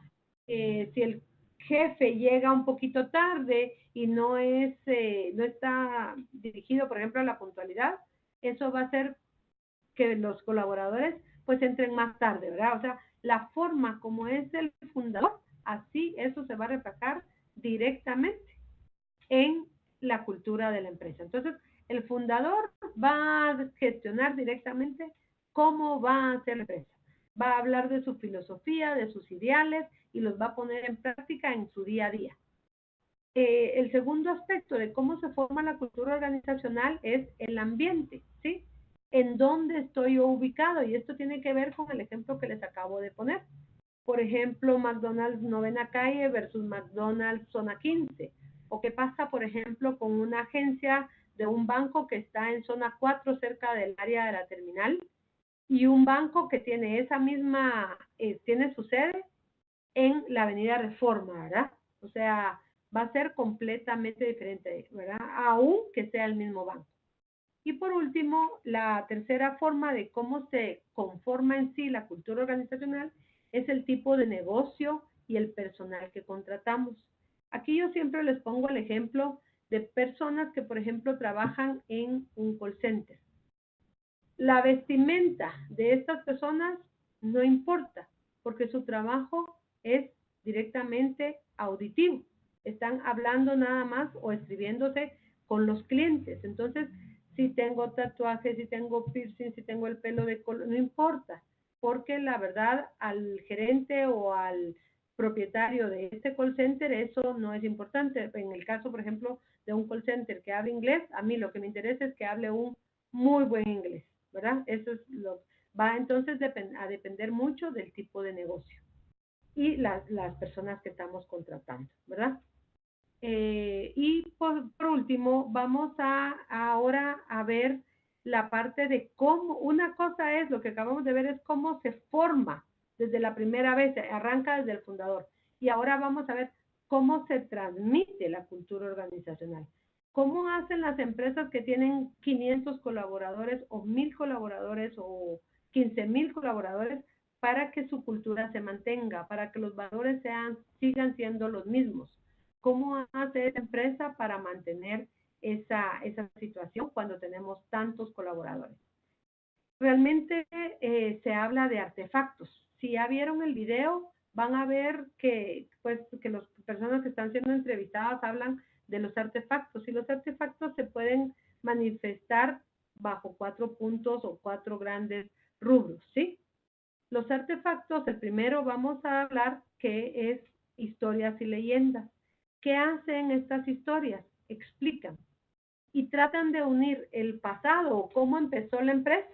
si el jefe llega un poquito tarde y no está dirigido, por ejemplo, a la puntualidad, eso va a hacer que los colaboradores pues entren más tarde, ¿verdad? O sea, la forma como es el fundador, así eso se va a reflejar directamente en la cultura de la empresa. Entonces, el fundador va a gestionar directamente cómo va a ser la empresa. Va a hablar de su filosofía, de sus ideales y los va a poner en práctica en su día a día. El segundo aspecto de cómo se forma la cultura organizacional es el ambiente, ¿sí? En dónde estoy yo ubicado, y esto tiene que ver con el ejemplo que les acabo de poner. Por ejemplo, McDonald's Novena Calle versus McDonald's Zona 15. O qué pasa, por ejemplo, con una agencia de un banco que está en Zona 4 cerca del área de la terminal y un banco que tiene tiene su sede en la Avenida Reforma, ¿verdad? O sea, va a ser completamente diferente, ¿verdad? Aunque sea el mismo banco. Y por último, la tercera forma de cómo se conforma en sí la cultura organizacional es el tipo de negocio y el personal que contratamos. Aquí yo siempre les pongo el ejemplo de personas que, por ejemplo, trabajan en un call center. La vestimenta de estas personas no importa, porque su trabajo es directamente auditivo. Están hablando nada más o escribiéndose con los clientes. Entonces, si tengo tatuajes, si tengo piercing, si tengo el pelo de color, no importa, porque la verdad al gerente o al propietario de este call center eso no es importante. En el caso, por ejemplo, de un call center que hable inglés, a mí lo que me interesa es que hable un muy buen inglés, ¿verdad? Eso es va entonces a depender mucho del tipo de negocio y las personas que estamos contratando, ¿verdad? Y por último, vamos ahora a ver la parte de cómo, una cosa es, lo que acabamos de ver es cómo se forma desde la primera vez, arranca desde el fundador. Y ahora vamos a ver cómo se transmite la cultura organizacional. ¿Cómo hacen las empresas que tienen 500 colaboradores o 1000 colaboradores o 15,000 colaboradores para que su cultura se mantenga, para que los valores sigan siendo los mismos? ¿Cómo hace esa empresa para mantener esa situación cuando tenemos tantos colaboradores? Realmente se habla de artefactos. Si ya vieron el video, van a ver que las personas que están siendo entrevistadas hablan de los artefactos. Y los artefactos se pueden manifestar bajo 4 puntos o 4 grandes rubros, ¿sí? Los artefactos, el primero vamos a hablar que es historias y leyendas. ¿Qué hacen estas historias? Explican y tratan de unir el pasado o cómo empezó la empresa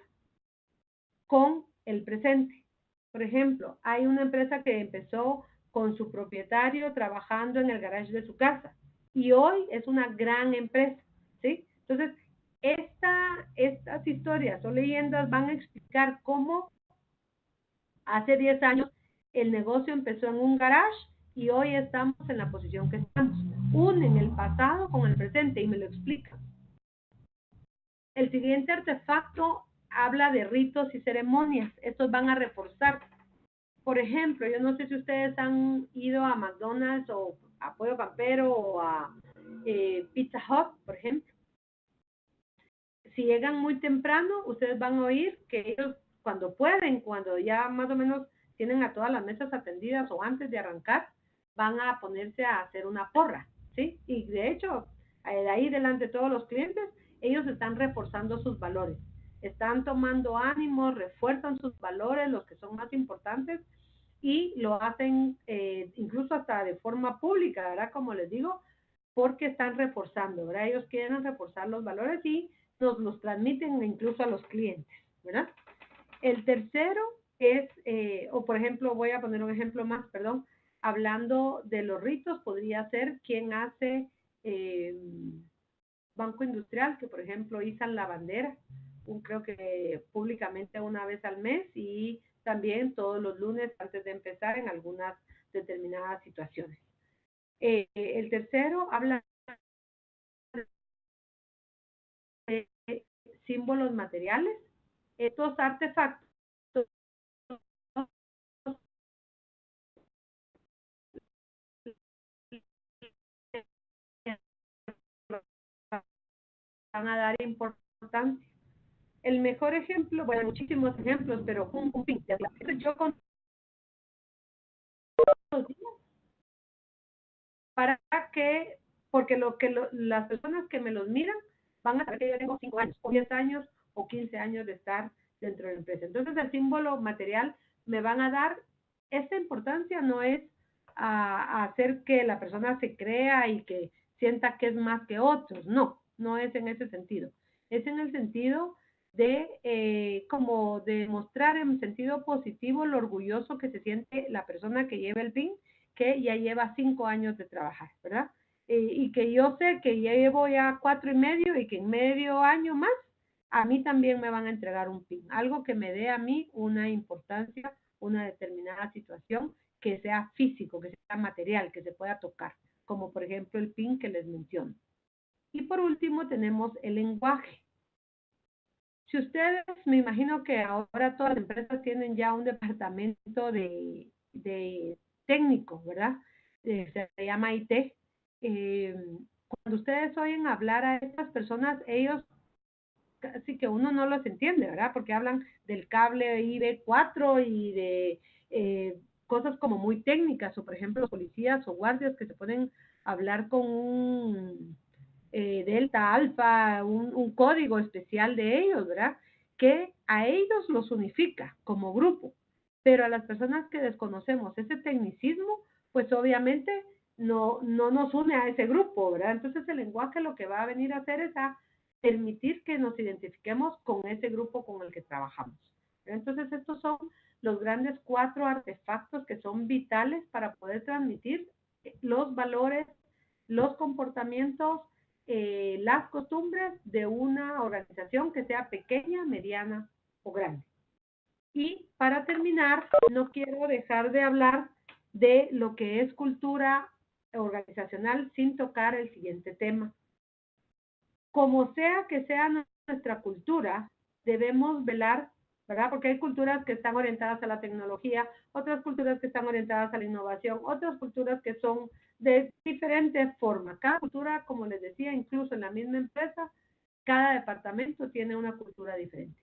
con el presente. Por ejemplo, hay una empresa que empezó con su propietario trabajando en el garage de su casa y hoy es una gran empresa, ¿sí? Entonces, estas historias o leyendas van a explicar cómo hace 10 años el negocio empezó en un garage y hoy estamos en la posición que estamos. Unen el pasado con el presente y me lo explican. El siguiente artefacto habla de ritos y ceremonias. Estos van a reforzar. Por ejemplo, yo no sé si ustedes han ido a McDonald's o a Pollo Campero o a Pizza Hut, por ejemplo. Si llegan muy temprano, ustedes van a oír que ellos cuando pueden, cuando ya más o menos tienen a todas las mesas atendidas o antes de arrancar, van a ponerse a hacer una porra, ¿sí? Y de hecho, de ahí delante de todos los clientes, ellos están reforzando sus valores. Están tomando ánimo, refuerzan sus valores, los que son más importantes, y lo hacen incluso hasta de forma pública, ¿verdad? Como les digo, porque están reforzando, ¿verdad? Ellos quieren reforzar los valores y nos los transmiten incluso a los clientes, ¿verdad? El tercero es, o por ejemplo, voy a poner un ejemplo más, perdón, hablando de los ritos, podría ser quien hace Banco Industrial, que por ejemplo izan la bandera, creo que públicamente una vez al mes y también todos los lunes antes de empezar en algunas determinadas situaciones. El tercero habla de símbolos materiales. Estos artefactos van a dar importancia. El mejor ejemplo, bueno, muchísimos ejemplos, pero un pin. Yo con los días para que, porque las personas que me los miran van a saber que yo tengo 5 años, o 10 años, o 15 años de estar dentro de la empresa. Entonces, el símbolo material me van a dar, esta importancia no es a hacer que la persona se crea y que sienta que es más que otros, no es en ese sentido. Es en el sentido de como de mostrar en sentido positivo lo orgulloso que se siente la persona que lleva el PIN, que ya lleva 5 años de trabajar, ¿verdad? Y que yo sé que ya llevo ya 4 y medio y que en medio año más a mí también me van a entregar un PIN, algo que me dé a mí una importancia, una determinada situación, que sea físico, que sea material, que se pueda tocar, como por ejemplo el PIN que les menciono. Y por último tenemos el lenguaje. Si ustedes, me imagino que ahora todas las empresas tienen ya un departamento de técnico, ¿verdad? Se llama IT. Cuando ustedes oyen hablar a estas personas, ellos casi que uno no los entiende, ¿verdad? Porque hablan del cable IB4 y de cosas como muy técnicas, o por ejemplo los policías o guardias que se pueden hablar con un delta, alfa, un código especial de ellos, ¿verdad? Que a ellos los unifica como grupo, pero a las personas que desconocemos ese tecnicismo, pues obviamente no nos une a ese grupo, ¿verdad? Entonces el lenguaje lo que va a venir a hacer es a permitir que nos identifiquemos con ese grupo con el que trabajamos. Entonces estos son los grandes 4 artefactos que son vitales para poder transmitir los valores, los comportamientos, las costumbres de una organización que sea pequeña, mediana o grande. Y para terminar, no quiero dejar de hablar de lo que es cultura organizacional sin tocar el siguiente tema. Como sea que sea nuestra cultura, debemos velar, ¿verdad? Porque hay culturas que están orientadas a la tecnología, otras culturas que están orientadas a la innovación, otras culturas que son de diferentes formas. Cada cultura, como les decía, incluso en la misma empresa, cada departamento tiene una cultura diferente.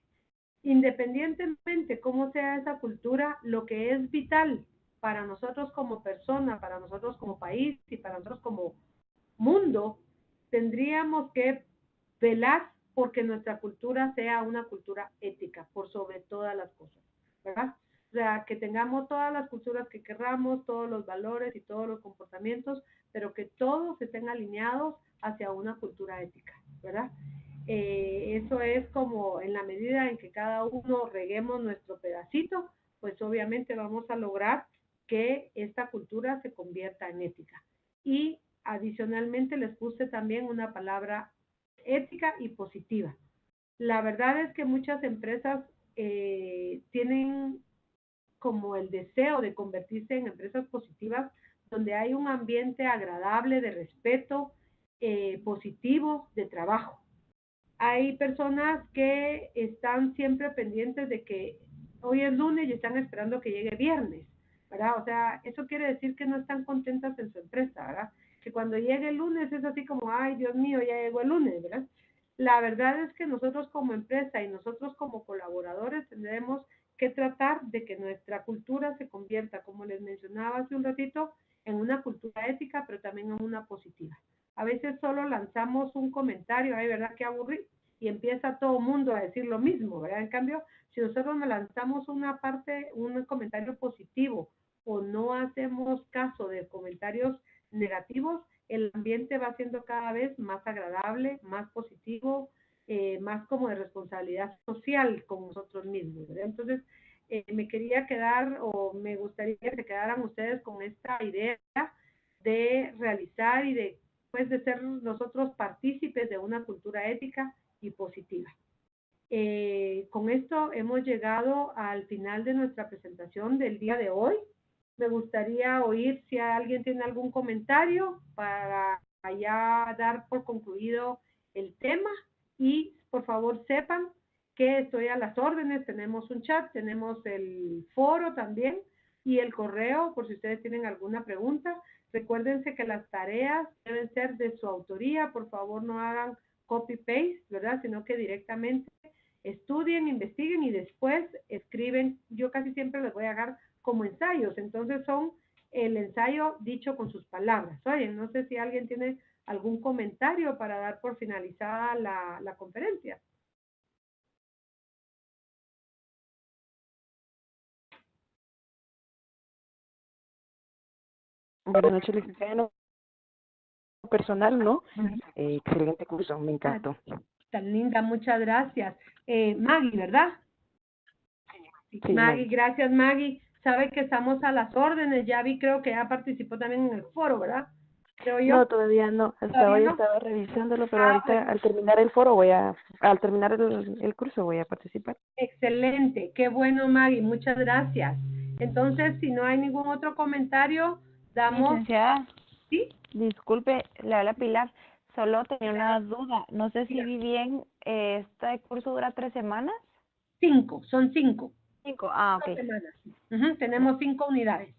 Independientemente cómo sea esa cultura, lo que es vital para nosotros como persona, para nosotros como país y para nosotros como mundo, tendríamos que velar porque nuestra cultura sea una cultura ética, por sobre todas las cosas, ¿verdad? O sea, que tengamos todas las culturas que querramos, todos los valores y todos los comportamientos, pero que todos estén alineados hacia una cultura ética, ¿verdad? Eso es como en la medida en que cada uno reguemos nuestro pedacito, pues obviamente vamos a lograr que esta cultura se convierta en ética. Y adicionalmente les puse también una palabra ética y positiva. La verdad es que muchas empresas tienen como el deseo de convertirse en empresas positivas, donde hay un ambiente agradable de respeto, positivo de trabajo. Hay personas que están siempre pendientes de que hoy es lunes y están esperando que llegue viernes, ¿verdad? O sea, eso quiere decir que no están contentas en su empresa, ¿verdad? Que cuando llegue el lunes es así como, ay, Dios mío, ya llegó el lunes, ¿verdad? La verdad es que nosotros como empresa y nosotros como colaboradores tendremos que tratar de que nuestra cultura se convierta, como les mencionaba hace un ratito, en una cultura ética, pero también en una positiva. A veces solo lanzamos un comentario, ay, ¿verdad? Qué aburrido, y empieza todo el mundo a decir lo mismo, ¿verdad? En cambio, si nosotros nos lanzamos una parte, un comentario positivo o no hacemos caso de comentarios negativos, el ambiente va siendo cada vez más agradable, más positivo, más como de responsabilidad social con nosotros mismos, ¿verdad? Entonces, me quería quedar o me gustaría que se quedaran ustedes con esta idea de realizar y de, pues, de ser nosotros partícipes de una cultura ética y positiva. Con esto hemos llegado al final de nuestra presentación del día de hoy. Me gustaría oír si alguien tiene algún comentario para ya dar por concluido el tema y por favor sepan que estoy a las órdenes. Tenemos un chat, tenemos el foro también y el correo por si ustedes tienen alguna pregunta. Recuérdense que las tareas deben ser de su autoría, por favor no hagan copy-paste, ¿verdad? Sino que directamente estudien, investiguen y después escriben. Yo casi siempre les voy a dar como ensayos, entonces son el ensayo dicho con sus palabras. Oye, no sé si alguien tiene algún comentario para dar por finalizada la conferencia. Buenas noches, licenciada. En lo personal, ¿no? Excelente curso, me encantó. Tan linda, muchas gracias. Maggie, ¿verdad? Sí, Maggie, gracias Maggie. Sabe que estamos a las órdenes, ya vi, creo que ya participó también en el foro, ¿verdad? Creo yo. No, todavía no. Hasta hoy estaba revisándolo, pero ahorita bueno, al terminar el foro al terminar el curso voy a participar. Excelente, qué bueno Maggie, muchas gracias. Entonces, si no hay ningún otro comentario, damos... Licenciada, ¿Sí? disculpe, le habla Pilar. Solo tenía una duda. No sé si vi bien, ¿este curso dura 3 semanas? 5, son 5. 5. Ah, ok. Semanas. Tenemos 5 unidades.